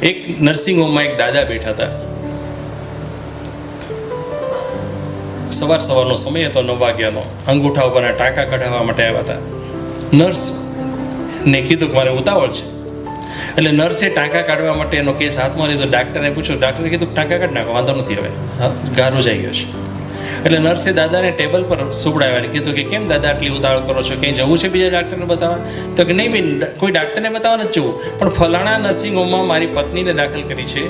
એક નર્સિંગ હોમમાં એક દાદા બેઠા હતા. સવારનો સમય હતો, 9 વાગ્યાનો. અંગૂઠા ઉપરના ટાંકા કઢાવવા માટે આવ્યા હતા. નર્સને કીધું કે મારે ઉતાવળ છે. એટલે નર્સે ટાંકા કાઢવા માટે એનો કેસ હાથમાં લીધો. ડાક્ટરને પૂછ્યું. ડાક્ટરે કીધું ટાંકા કાઢી નાખો, વાંધો નથી, હવે ગારો જઈ ગયો છે. એટલે નર્સે દાદાને ટેબલ પર સુવડાવ્યા અને કીધું કે કેમ દાદા આટલી ઉતાવળ કરો છો, ક્યાંય જવું છે બીજા ડાક્ટરને બતાવવા? તો કે નહીં બેન, કોઈ ડાક્ટરને બતાવવા નથી જવું, પણ ફલાણા નર્સિંગ હોમમાં મારી પત્નીને દાખલ કરી છે,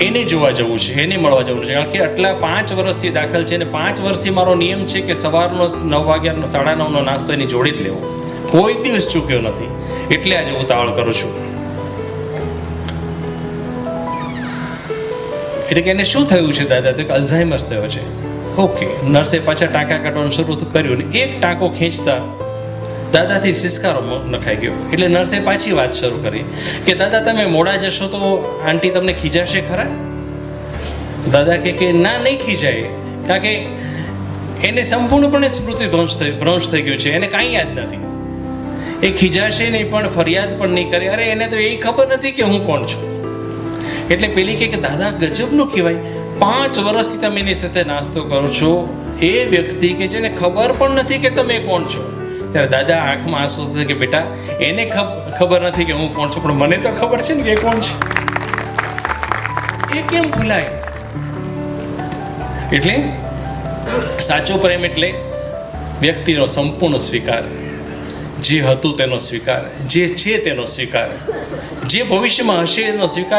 એને જોવા જવું છે, એને મળવા જવું છે. કારણ કે આટલા 5 વર્ષથી દાખલ છે અને 5 વર્ષથી મારો નિયમ છે કે સવારનો 9 વાગ્યાનો 9:30નો નાસ્તો એની જોડે જ લેવો, કોઈ દિવસ ચૂક્યો નથી, એટલે આજે ઉતાવળ કરું છું. એટલે કે એને શું થયું છે દાદા? તો કે અલ્ઝાઇમર્સ થયો છે. ઓકે. નર્સે પાછા ટાંકા કાઢવાનું શરૂ કર્યું ને એક ટાંકો ખેંચતા દાદાથી સિસકારો નખાઈ ગયો. એટલે નર્સે પાછી વાત શરૂ કરી કે દાદા તમે મોડા જશો તો આંટી તમને ખીજાશે ખરા? દાદા કે ના, નહીં ખીજાય, કારણ કે એને સંપૂર્ણપણે સ્મૃતિ ભ્રંશ થઈ ગયું છે, એને કાંઈ યાદ નથી. એ ખીજાશે નહીં, પણ ફરિયાદ પણ નહીં કરે. અરે એને તો એ ખબર નથી કે હું કોણ છું. એટલે પેલી કે દાદા ગજબનું કહેવાય, 5 વર્ષથી તમે એની સાથે નાસ્તો કરો છો, એ વ્યક્તિ કે જેને ખબર પણ નથી કે તમે કોણ છો. ત્યારે દાદા આંખમાં આંસુ થતા કે બેટા, એને ખબર નથી કે હું કોણ છું, પણ મને તો ખબર છે ને કે કોણ છે. એ કેમ ભૂલાય? એટલે સાચો પ્રેમ એટલે વ્યક્તિનો સંપૂર્ણ સ્વીકાર, જે હતું તેનો સ્વીકાર, જે છે તેનો સ્વીકાર, જે ભવિષ્યમાં હશે એનો સ્વીકાર.